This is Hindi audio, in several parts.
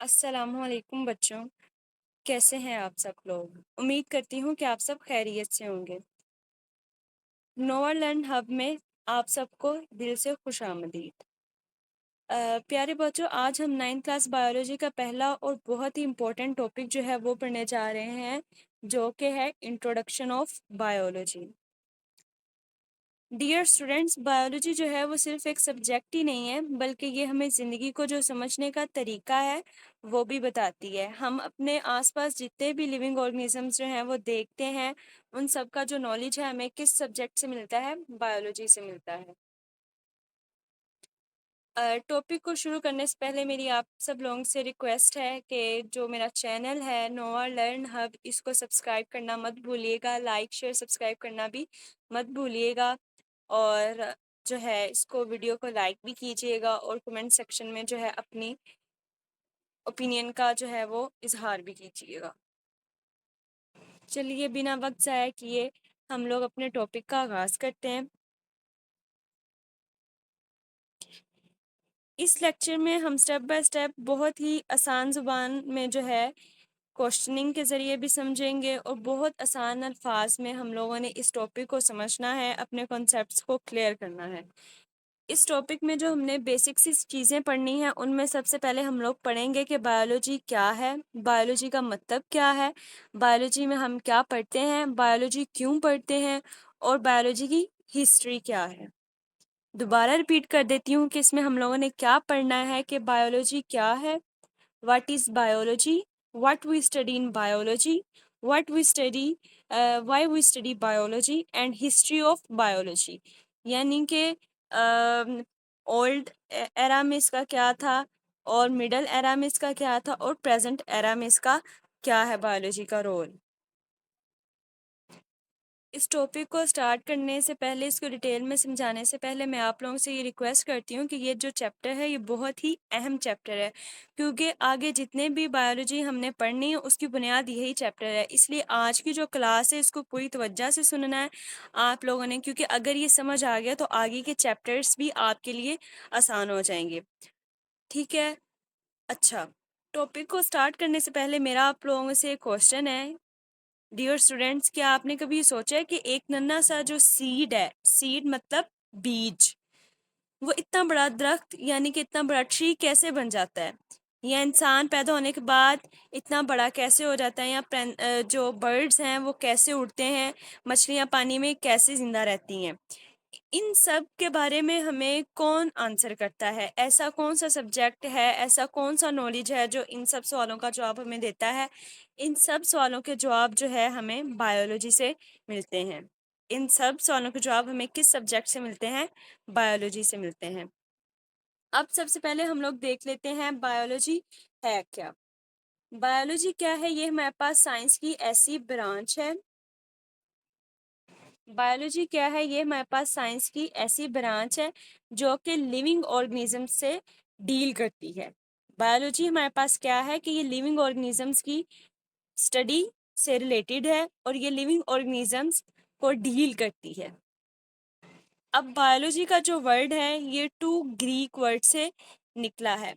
अस्सलामुअलैकुम बच्चों। कैसे हैं आप सब लोग? उम्मीद करती हूँ कि आप सब खैरियत से होंगे। नोवा लर्न हब में आप सबको दिल से खुशामदीद। प्यारे बच्चों, आज हम 9th क्लास बायोलॉजी का पहला और बहुत ही इम्पोर्टेंट टॉपिक जो है वो पढ़ने जा रहे हैं, जो कि है introduction of biology. Dear students, biology जो है वो सिर्फ एक सब्जेक्ट ही नहीं है, बल्कि ये हमें ज़िंदगी को जो समझने का तरीका है वो भी बताती है। हम अपने आसपास जितने भी लिविंग ऑर्गेनिजम्स जो हैं वो देखते हैं, उन सब का जो नॉलेज है हमें किस सब्जेक्ट से मिलता है? बायोलॉजी से मिलता है। टॉपिक को शुरू करने से पहले मेरी आप सब लोगों से रिक्वेस्ट है कि जो मेरा चैनल है नोवा लर्न हब, इसको सब्सक्राइब करना मत भूलिएगा, लाइक शेयर सब्सक्राइब करना भी मत भूलिएगा, और जो है इसको वीडियो को लाइक भी कीजिएगा और कमेंट सेक्शन में जो है अपनी ओपिनियन का जो है वो इजहार भी कीजिएगा। चलिए बिना वक्त ज़ाया किए हम लोग अपने टॉपिक का आगाज़ करते हैं। इस लेक्चर में हम स्टेप बाय स्टेप बहुत ही आसान ज़ुबान में जो है क्वेश्चनिंग के ज़रिए भी समझेंगे, और बहुत आसान अल्फाज में हम लोगों ने इस टॉपिक को समझना है, अपने कॉन्सेप्ट्स को क्लियर करना है। इस टॉपिक में जो हमने बेसिक सी चीज़ें पढ़नी हैं, उनमें सबसे पहले हम लोग पढ़ेंगे कि बायोलॉजी क्या है, बायोलॉजी का मतलब क्या है, बायोलॉजी में हम क्या पढ़ते हैं, बायोलॉजी क्यों पढ़ते हैं, और बायोलॉजी की हिस्ट्री क्या है। दोबारा रिपीट कर देती हूँ कि इसमें हम लोगों ने क्या पढ़ना है, कि बायोलॉजी क्या है, what is biology, what we study in biology, what we study, why we study biology, and history of biology. यानी कि ओल्ड एरा में इसका क्या था, और मिडल एरा में इसका क्या था, और प्रेजेंट एरा में इसका क्या है बायोलॉजी का रोल। इस टॉपिक को स्टार्ट करने से पहले, इसको डिटेल में समझाने से पहले, मैं आप लोगों से ये रिक्वेस्ट करती हूँ कि ये जो चैप्टर है ये बहुत ही अहम चैप्टर है, क्योंकि आगे जितने भी बायोलॉजी हमने पढ़नी है उसकी बुनियाद यही चैप्टर है। इसलिए आज की जो क्लास है इसको पूरी तवज्जो से सुनना है आप लोगों ने, क्योंकि अगर ये समझ आ गया तो आगे के चैप्टर्स भी आपके लिए आसान हो जाएंगे। ठीक है? अच्छा, टॉपिक को स्टार्ट करने से पहले मेरा आप लोगों से एक क्वेश्चन है। डियर स्टूडेंट्स, क्या आपने कभी सोचा है कि एक नन्हा सा जो सीड है, सीड मतलब बीज, वो इतना बड़ा दरख्त यानी कि इतना बड़ा ट्री कैसे बन जाता है, या इंसान पैदा होने के बाद इतना बड़ा कैसे हो जाता है, या जो बर्ड्स हैं वो कैसे उड़ते हैं, मछलियाँ पानी में कैसे जिंदा रहती हैं, इन सब के बारे में हमें कौन आंसर करता है? ऐसा कौन सा सब्जेक्ट है, ऐसा कौन सा नॉलेज है जो इन सब सवालों का जवाब हमें देता है? इन सब सवालों के जवाब जो है हमें बायोलॉजी से मिलते हैं। इन सब सवालों के जवाब हमें किस सब्जेक्ट से मिलते हैं? बायोलॉजी से मिलते हैं। अब सबसे पहले हम लोग देख लेते हैं बायोलॉजी है क्या। बायोलॉजी क्या है? ये हमारे पास साइंस की ऐसी ब्रांच है। बायोलॉजी क्या है? ये हमारे पास साइंस की ऐसी ब्रांच है जो कि लिविंग ऑर्गेनिज्म से डील करती है। बायोलॉजी हमारे पास क्या है कि ये लिविंग ऑर्गेनिजम्स की स्टडी से रिलेटेड है, और ये लिविंग ऑर्गेनिजम्स को डील करती है। अब बायोलॉजी का जो वर्ड है ये 2 ग्रीक वर्ड से निकला है।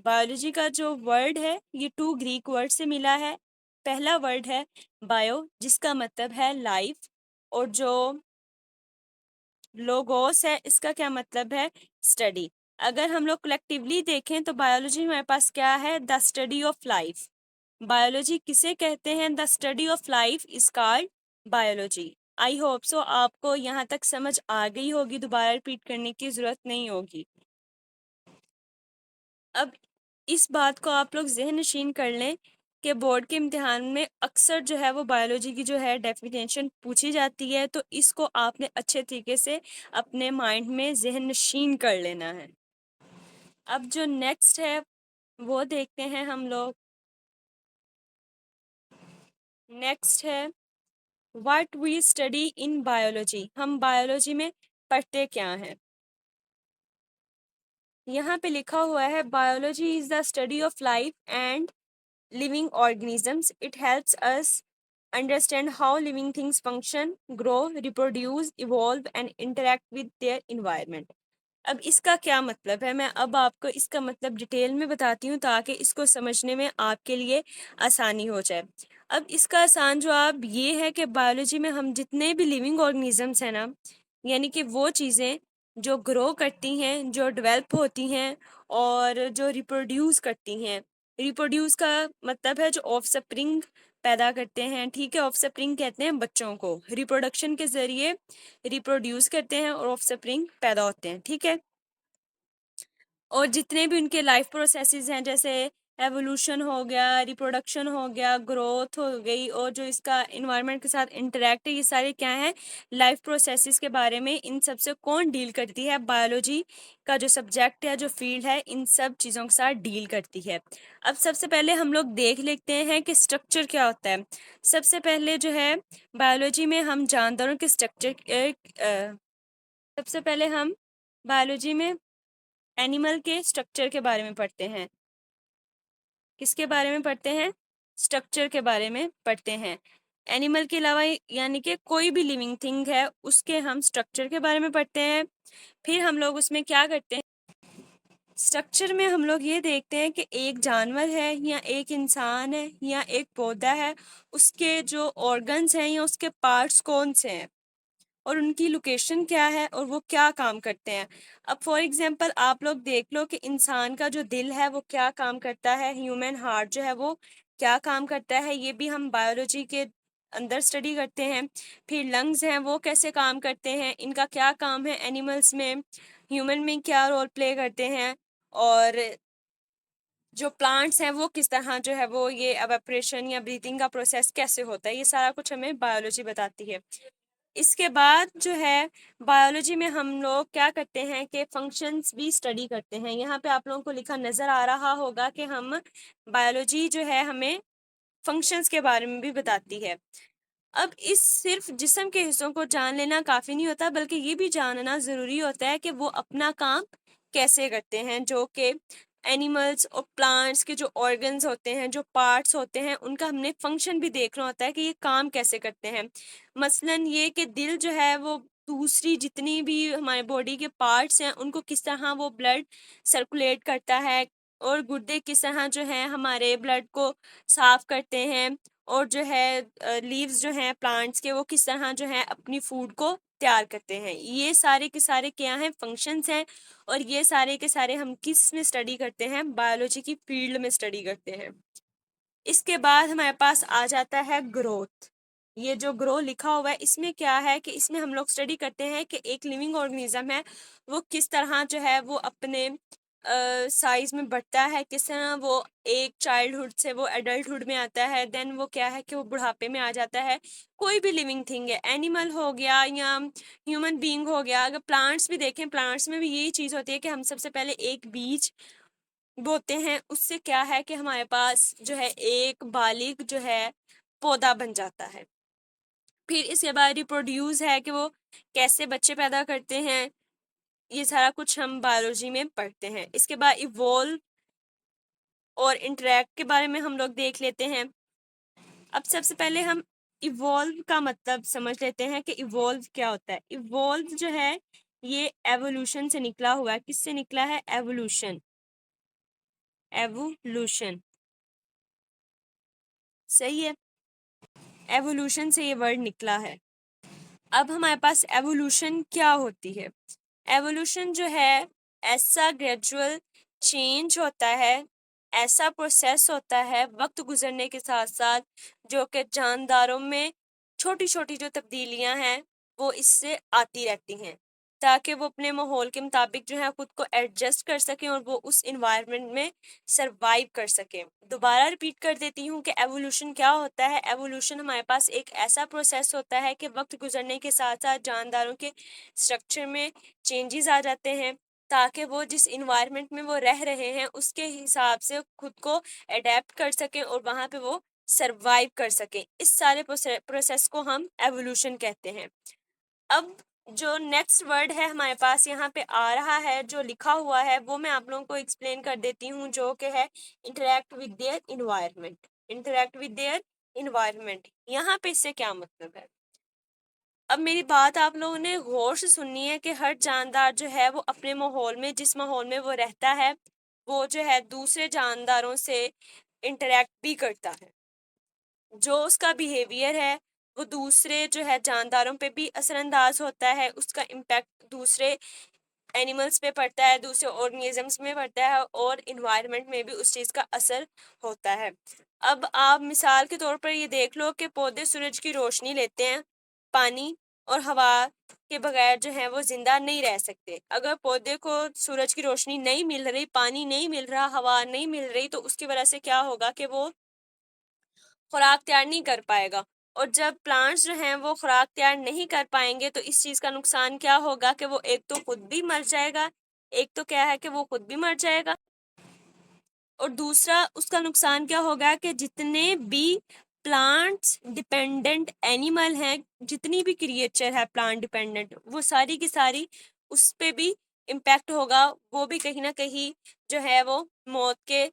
बायोलॉजी का जो वर्ड है ये 2 ग्रीक वर्ड से मिला है। पहला वर्ड है बायो, जिसका मतलब है लाइफ, और जो लोगोस है इसका क्या मतलब है? स्टडी। अगर हम लोग कलेक्टिवली देखें तो बायोलॉजी हमारे पास क्या है? The study of life. Biology किसे कहते हैं? The study of life is called biology. I hope so आपको यहाँ तक समझ आ गई होगी, दोबारा रिपीट करने की जरूरत नहीं होगी। अब इस बात को आप लोग ज़हन नशीन कर लें कि बोर्ड के इम्तिहान में अक्सर जो है वो बायोलॉजी की जो है डेफिनेशन पूछी जाती है, तो इसको आपने अच्छे तरीके से अपने माइंड में ज़हन नशीन कर लेना है। अब जो नेक्स्ट है वो देखते हैं हम लोग। नेक्स्ट है what we study in biology. हम बायोलॉजी में पढ़ते क्या हैं? यहाँ पे लिखा हुआ है biology is the study of life and living organisms. It helps us understand how living things function, grow, reproduce, evolve, and interact with their environment. अब इसका क्या मतलब है, मैं अब आपको इसका मतलब डिटेल में बताती हूँ ताकि इसको समझने में आपके लिए आसानी हो जाए। अब इसका आसान जवाब ये है कि बायोलॉजी में हम जितने भी लिविंग ऑर्गेनिजम्स हैं ना, यानी कि वो चीज़ें जो ग्रो करती हैं, जो डेवलप होती हैं और जो रिप्रोड्यूस करती हैं। रिप्रोड्यूस का मतलब है जो ऑफ स्प्रिंग पैदा करते हैं, ठीक है। ऑफ स्प्रिंग कहते हैं बच्चों को, रिप्रोडक्शन के ज़रिए रिप्रोड्यूस करते हैं और ऑफ स्प्रिंग पैदा होते हैं, ठीक है। और जितने भी उनके लाइफ प्रोसेसेस हैं, जैसे एवोल्यूशन हो गया, रिप्रोडक्शन हो गया, ग्रोथ हो गई, और जो इसका इन्वायरमेंट के साथ इंटरेक्ट है, ये सारे क्या हैं, लाइफ प्रोसेसेस के बारे में। इन सब से कौन डील करती है, बायोलॉजी का जो सब्जेक्ट है, जो फील्ड है, इन सब चीज़ों के साथ डील करती है। अब सबसे पहले हम लोग देख लेते हैं कि स्ट्रक्चर क्या होता है। सबसे पहले जो है बायोलॉजी में हम जानदारों के स्ट्रक्चर, सबसे पहले हम बायोलॉजी में एनिमल के स्ट्रक्चर के बारे में पढ़ते हैं। किसके बारे में पढ़ते हैं, स्ट्रक्चर के बारे में पढ़ते हैं। एनिमल के अलावा यानी कि कोई भी लिविंग थिंग है उसके हम स्ट्रक्चर के बारे में पढ़ते हैं। फिर हम लोग उसमें क्या करते हैं, स्ट्रक्चर में हम लोग ये देखते हैं कि एक जानवर है या एक इंसान है या एक पौधा है, उसके जो ऑर्गन्स हैं या उसके पार्ट्स कौन से हैं और उनकी लोकेशन क्या है और वो क्या काम करते हैं। अब फॉर एग्जांपल आप लोग देख लो कि इंसान का जो दिल है वो क्या काम करता है, ह्यूमन हार्ट जो है वो क्या काम करता है, ये भी हम बायोलॉजी के अंदर स्टडी करते हैं। फिर लंग्स हैं वो कैसे काम करते हैं, इनका क्या काम है एनिमल्स में, ह्यूमन में क्या रोल प्ले करते हैं, और जो प्लांट्स हैं वो किस तरह जो है वो ये एवापोरेशन या ब्रीथिंग का प्रोसेस कैसे होता है, ये सारा कुछ हमें बायोलॉजी बताती है। इसके बाद जो है बायोलॉजी में हम लोग क्या करते हैं कि फंक्शंस भी स्टडी करते हैं। यहाँ पे आप लोगों को लिखा नज़र आ रहा होगा कि हम बायोलॉजी जो है हमें फंक्शंस के बारे में भी बताती है। अब इस सिर्फ जिस्म के हिस्सों को जान लेना काफ़ी नहीं होता, बल्कि ये भी जानना ज़रूरी होता है कि वो अपना काम कैसे करते हैं। जो कि एनिमल्स और प्लांट्स के जो ऑर्गन्स होते हैं, जो पार्ट्स होते हैं, उनका हमने फंक्शन भी देखना होता है कि ये काम कैसे करते हैं। मसलन ये कि दिल जो है वो दूसरी जितनी भी हमारे बॉडी के पार्ट्स हैं उनको किस तरह वो ब्लड सर्कुलेट करता है, और गुर्दे किस तरह जो है हमारे ब्लड को साफ करते हैं, और जो है लीव्स जो हैं प्लांट्स के वो किस तरह जो है अपनी फूड को तैयार करते हैं। ये सारे के सारे क्या हैं, फंक्शंस हैं। और ये सारे के सारे हम किस में स्टडी करते हैं, बायोलॉजी की फील्ड में स्टडी करते हैं। इसके बाद हमारे पास आ जाता है ग्रोथ। ये जो ग्रो लिखा हुआ है इसमें क्या है कि इसमें हम लोग स्टडी करते हैं कि एक लिविंग ऑर्गेनिज्म है वो किस तरह जो है वो अपने साइज में बढ़ता है, किस तरह वो एक चाइल्डहुड से वो एडल्टहुड में आता है, देन वो क्या है कि वो बुढ़ापे में आ जाता है। कोई भी लिविंग थिंग है, एनिमल हो गया या ह्यूमन बीइंग हो गया। अगर प्लांट्स भी देखें, प्लांट्स में भी यही चीज़ होती है कि हम सबसे पहले एक बीज बोते हैं, उससे क्या है कि हमारे पास जो है एक बालिग जो है पौधा बन जाता है। फिर इसके बाद रिप्रोड्यूस है कि वो कैसे बच्चे पैदा करते हैं, ये सारा कुछ हम बायोलॉजी में पढ़ते हैं। इसके बाद इवॉल्व और इंटरेक्ट के बारे में हम लोग देख लेते हैं। अब सबसे पहले हम इवॉल्व का मतलब समझ लेते हैं कि इवॉल्व क्या होता है। इवॉल्व जो है ये एवोल्यूशन से निकला हुआ है। किससे निकला है, एवोल्यूशन, एवोल्यूशन, सही है, एवोल्यूशन से ये वर्ड निकला है। अब हमारे पास एवोल्यूशन क्या होती है। एवोल्यूशन जो है ऐसा ग्रेजुअल चेंज होता है, ऐसा प्रोसेस होता है वक्त गुजरने के साथ साथ, जो कि जानदारों में छोटी छोटी जो तब्दीलियां हैं वो इससे आती रहती हैं, ताकि वो अपने माहौल के मुताबिक जो है खुद को एडजस्ट कर सकें और वो उस इन्वायरमेंट में सरवाइव कर सकें। दोबारा रिपीट कर देती हूँ कि एवोल्यूशन क्या होता है। एवोल्यूशन हमारे पास एक ऐसा प्रोसेस होता है कि वक्त गुजरने के साथ साथ जानदारों के स्ट्रक्चर में चेंजेस आ जाते हैं, ताकि वो जिस इन्वायरमेंट में वो रह रहे हैं उसके हिसाब से खुद को अडेप्ट कर सकें और वहाँ पे वो सरवाइव कर सकें। इस सारे प्रोसेस को हम एवोल्यूशन कहते हैं। अब जो नेक्स्ट वर्ड है हमारे पास यहाँ पे आ रहा है, जो लिखा हुआ है वो मैं आप लोगों को एक्सप्लेन कर देती हूँ, जो कि है interact with their environment. Interact with their environment, यहाँ पे इससे क्या मतलब है। अब मेरी बात आप लोगों ने गौर से सुननी है कि हर जानदार जो है वो अपने माहौल में, जिस माहौल में वो रहता है, वो जो है दूसरे जानदारों से इंटरेक्ट भी करता है। जो उसका बिहेवियर है वो दूसरे जो है जानदारों पे भी असरअंदाज होता है, उसका इम्पैक्ट दूसरे एनिमल्स पे पड़ता है, दूसरे ऑर्गेनिजम्स में पड़ता है, और इन्वायरमेंट में भी उस चीज़ का असर होता है। अब आप मिसाल के तौर पर ये देख लो कि पौधे सूरज की रोशनी लेते हैं, पानी और हवा के बगैर जो है वो जिंदा नहीं रह सकते। अगर पौधे को सूरज की रोशनी नहीं मिल रही, पानी नहीं मिल रहा, हवा नहीं मिल रही, तो उसकी वजह से क्या होगा कि वो खुराक तैयार नहीं कर पाएगा। और जब प्लांट्स जो हैं वो खुराक तैयार नहीं कर पाएंगे तो इस चीज़ का नुकसान क्या होगा कि वो एक तो खुद भी मर जाएगा, एक तो क्या है कि वो खुद भी मर जाएगा, और दूसरा उसका नुकसान क्या होगा कि जितने भी प्लांट्स डिपेंडेंट एनिमल हैं, जितनी भी क्रिएचर है प्लांट डिपेंडेंट, वो सारी की सारी उस पे भी इम्पैक्ट होगा, वो भी कहीं ना कहीं जो है वो मौत के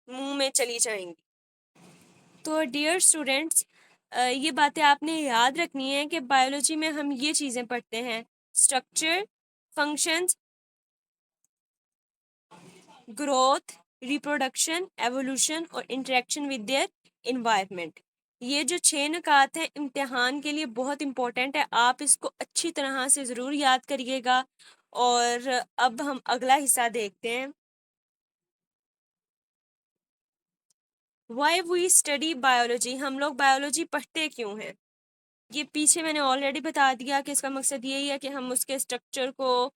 मुंह में चली जाएंगी। तो डियर स्टूडेंट्स, ये बातें आपने याद रखनी है कि बायोलॉजी में हम ये चीज़ें पढ़ते हैं: structure, functions, growth, reproduction, evolution और इंटरेक्शन विद देयर इन्वायरमेंट। ये जो 6 नुकात हैं इम्तिहान के लिए बहुत इंपॉर्टेंट है, आप इसको अच्छी तरह से ज़रूर याद करिएगा। और अब हम अगला हिस्सा देखते हैं, वाई वी स्टडी बायोलॉजी। हम लोग बायोलॉजी पढ़ते क्यों हैं? ये पीछे मैंने ऑलरेडी बता दिया कि इसका मकसद यही है कि हम उसके स्ट्रक्चर को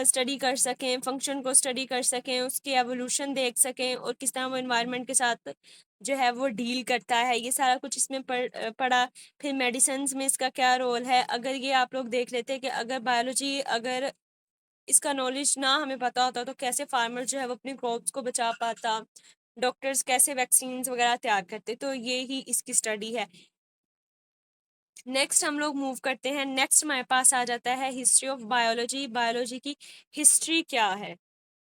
स्टडी कर सकें, फंक्शन को स्टडी कर सकें, उसकी एवोल्यूशन देख सकें, और किस तरह वो इन्वायरमेंट के साथ जो है वो डील करता है, ये सारा कुछ इसमें पढ़ा। फिर मेडिसिन में इसका क्या रोल है, अगर ये आप लोग देख लेते कि अगर बायोलॉजी, अगर इसका नॉलेज ना हमें पता होता तो कैसे फार्मर जो है वो अपनी क्रॉप्स को बचा पाता, डॉक्टर्स कैसे वैक्सीन वगैरह तैयार करते, तो ये ही इसकी स्टडी है। नेक्स्ट हम लोग मूव करते हैं, नेक्स्ट हमारे पास आ जाता है हिस्ट्री ऑफ बायोलॉजी। बायोलॉजी की हिस्ट्री क्या है?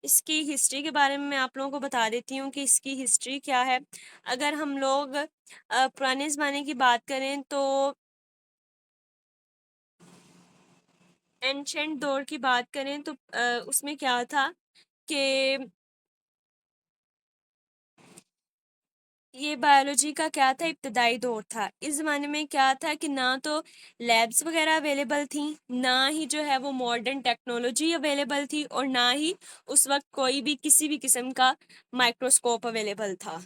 इसकी हिस्ट्री के बारे में मैं आप लोगों को बता देती हूँ कि इसकी हिस्ट्री क्या है। अगर हम लोग पुराने ज़माने की बात करें तो एंशेंट दौर की बात करें तो उसमें क्या था कि ये बायोलॉजी का क्या था, इब्तदाई दौर था। इस ज़माने में क्या था कि ना तो लैब्स वगैरह अवेलेबल थी, ना ही जो है वो मॉडर्न टेक्नोलॉजी अवेलेबल थी, और ना ही उस वक्त कोई भी किसी भी किस्म का माइक्रोस्कोप अवेलेबल था।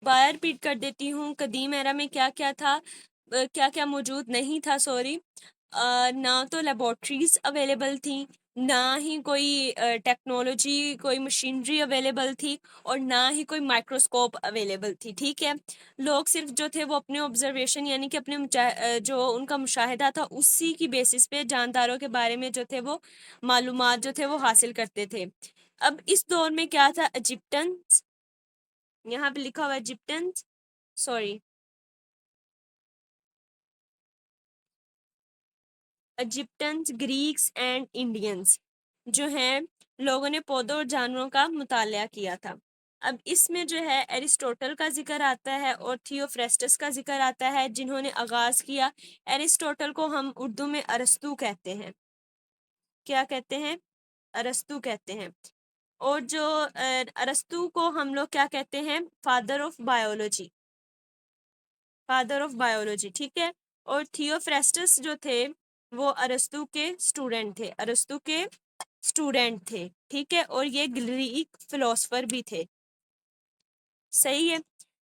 बार रिपीट कर देती हूँ, कदीम एरा में क्या क्या था, क्या क्या मौजूद नहीं था, सॉरी। ना तो लेबोरेटरीज अवेलेबल थी, ना ही कोई टेक्नोलॉजी, कोई मशीनरी अवेलेबल थी, और ना ही कोई माइक्रोस्कोप अवेलेबल थी। ठीक है, लोग सिर्फ जो थे वो अपने ऑब्जर्वेशन यानी कि अपने जो उनका मुशाहिदा था उसी की बेसिस पे जानदारों के बारे में जो थे वो मालूमात जो थे वो हासिल करते थे। अब इस दौर में क्या था, इजिप्टन, यहाँ पे लिखा हुआ है इजिप्टन, sorry, Egyptians, Greeks and Indians जो हैं, लोगों ने पौधों और जानवरों का मुताला किया था। अब इसमें जो है एरिस्टोटल का जिक्र आता है और थियोफ्रेस्टस का जिक्र आता है, जिन्होंने आगाज किया। एरिस्टोटल को हम उर्दू में अरस्तू कहते हैं। क्या कहते हैं? अरस्तू कहते हैं। और जो अरस्तू को हम लोग क्या कहते हैं? Father of biology, father of biology. ठीक है, और थियोफ्रेस्टस जो थे वो अरस्तु के स्टूडेंट थे, अरस्तु के स्टूडेंट थे। ठीक है, और ये ग्रीक फिलोसफर भी थे। सही है।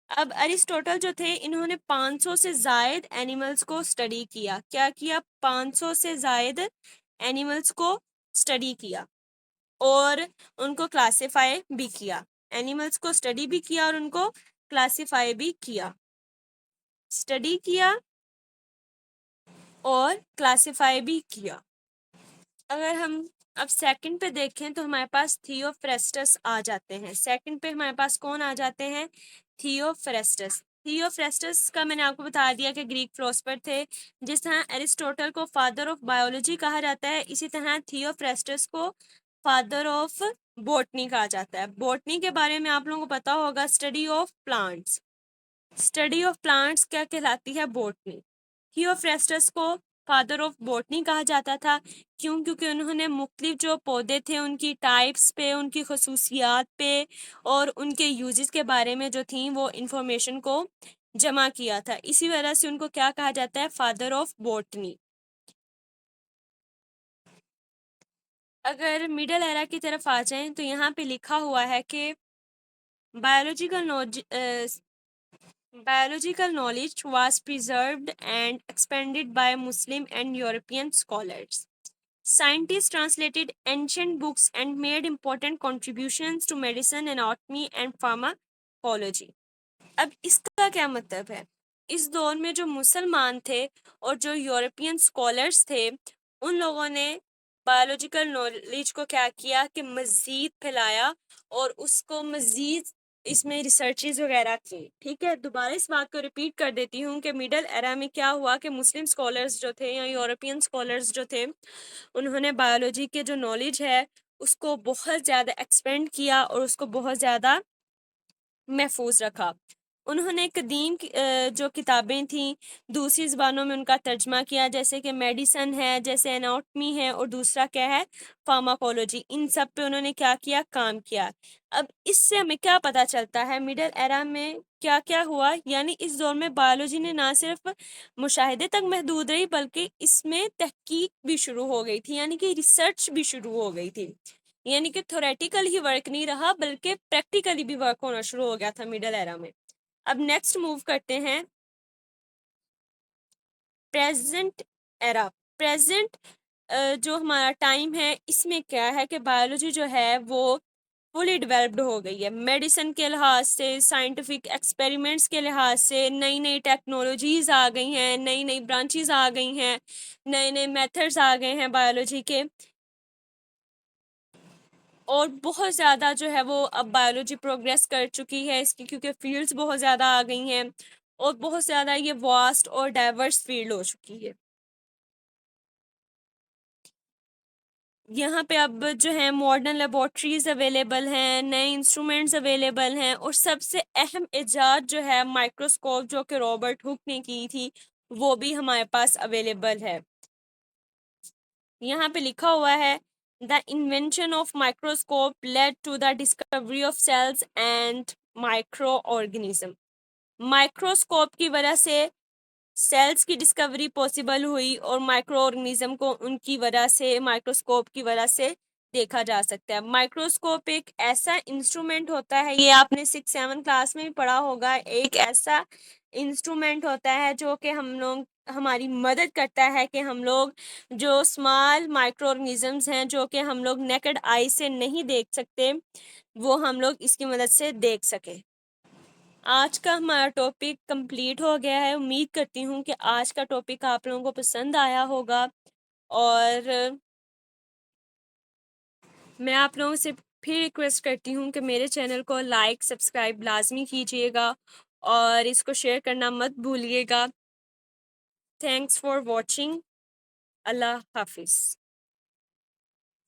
अब अरिस्टोटल जो थे इन्होंने 500 से जायद एनिमल्स को स्टडी किया। क्या किया? 500 से जायद एनिमल्स को स्टडी किया और उनको क्लासिफाई भी किया। एनिमल्स को स्टडी भी किया और उनको क्लासिफाई भी किया। स्टडी किया और क्लासिफाई भी किया। अगर हम अब सेकंड पे देखें तो हमारे पास थियोफ्रेस्टस आ जाते हैं। सेकंड पे हमारे पास कौन आ जाते हैं? थियोफ्रेस्टस। थियोफ्रेस्टस का मैंने आपको बता दिया कि ग्रीक फिलोसफर थे। जिस तरह एरिस्टोटल को फादर ऑफ बायोलॉजी कहा जाता है, इसी तरह थियोफ्रेस्टस को फादर ऑफ बॉटनी कहा जाता है। बॉटनी के बारे में आप लोगों को पता होगा, study of plants. Study of plants क्या कहलाती है? बॉटनी। थियोफ्रेस्टस को फादर ऑफ बॉटनी कहा जाता था। क्यों? क्योंकि उन्होंने मुख्तलिफ जो पौधे थे उनकी टाइप्स पे, उनकी खसूसियात पे और उनके यूजेस के बारे में जो थी वो इंफॉर्मेशन को जमा किया था। इसी वजह से उनको क्या कहा जाता है? Father of botany. अगर मिडल एरा की तरफ आ जाएं तो यहाँ पे लिखा हुआ है कि biological knowledge biological knowledge was preserved and expanded by Muslim and European scholars. Scientists translated ancient books and made important contributions to medicine, anatomy, and pharmacology. अब इसका क्या मतलब है? इस दौर में जो मुसलमान थे और जो यूरोपियन स्कॉलर्स थे, उन लोगों ने बायोलॉजिकल नॉलेज को क्या किया कि मज़ीद फैलाया और उसको मज़ीद इसमें रिसर्चेज वगैरह की। ठीक है, दोबारा इस बात को रिपीट कर देती हूँ कि मिडल एरा में क्या हुआ कि मुस्लिम स्कॉलर्स जो थे या यूरोपियन स्कॉलर्स जो थे, उन्होंने बायोलॉजी के जो नॉलेज है उसको बहुत ज़्यादा एक्सपेंड किया और उसको बहुत ज़्यादा महफूज रखा। उन्होंने कदीम जो किताबें थीं दूसरी ज़बानों में उनका तर्जमा किया, जैसे कि मेडिसन है, जैसे एनाटॉमी है और दूसरा क्या है? फार्माकोलॉजी। इन सब पे उन्होंने क्या किया? काम किया। अब इससे हमें क्या पता चलता है मिडल एरा में क्या क्या हुआ? यानी इस दौर में बायोलॉजी ने ना सिर्फ मुशाहिदे तक महदूद रही बल्कि इसमें तहकीक भी शुरू हो गई थी, यानी कि रिसर्च भी शुरू हो गई थी। यानी कि थ्योरेटिकल ही वर्क नहीं रहा बल्कि प्रैक्टिकली भी वर्क होना शुरू हो गया था मिडल एरा में। अब नेक्स्ट मूव करते हैं प्रेजेंट एरा। प्रेजेंट जो हमारा टाइम है इसमें क्या है कि बायोलॉजी जो है वो फुली डेवलप्ड हो गई है। मेडिसिन के लिहाज से, साइंटिफिक एक्सपेरिमेंट्स के लिहाज से नई नई टेक्नोलॉजीज आ गई हैं, नई नई ब्रांचेस आ गई हैं, नए नए मेथड्स आ गए हैं बायोलॉजी के, और बहुत ज़्यादा जो है वो अब बायोलॉजी प्रोग्रेस कर चुकी है इसकी, क्योंकि फील्ड्स बहुत ज़्यादा आ गई हैं और बहुत ज़्यादा ये वास्ट और डाइवर्स फील्ड हो चुकी है। यहाँ पे अब जो है मॉडर्न लेबॉर्ट्रीज अवेलेबल हैं, नए इंस्ट्रूमेंट्स अवेलेबल हैं और सबसे अहम इजाद जो है माइक्रोस्कोप, जो कि रॉबर्ट हुक ने की थी, वो भी हमारे पास अवेलेबल है। यहाँ पे लिखा हुआ है the invention of microscope led to the discovery of cells and micro organism. Microscope की वजह से सेल्स की डिस्कवरी पॉसिबल हुई और माइक्रो ऑर्गेनिज्म को उनकी वजह से, माइक्रोस्कोप की वजह से देखा जा सकता है। माइक्रोस्कोप एक ऐसा इंस्ट्रूमेंट होता है, ये आपने 6-7 क्लास में भी पढ़ा होगा, एक ऐसा इंस्ट्रूमेंट होता है जो कि हम लोग, हमारी मदद करता है कि हम लोग जो स्मॉल माइक्रो ऑर्गेनिजम्स हैं जो कि हम लोग नेकेड आई से नहीं देख सकते, वो हम लोग इसकी मदद से देख सके। आज का हमारा टॉपिक कंप्लीट हो गया है। उम्मीद करती हूँ कि आज का टॉपिक आप लोगों को पसंद आया होगा और मैं आप लोगों से फिर रिक्वेस्ट करती हूँ कि मेरे चैनल को लाइक सब्सक्राइब लाजमी कीजिएगा और इसको शेयर करना मत भूलिएगा। Thanks for watching. अल्लाह हाफिज़।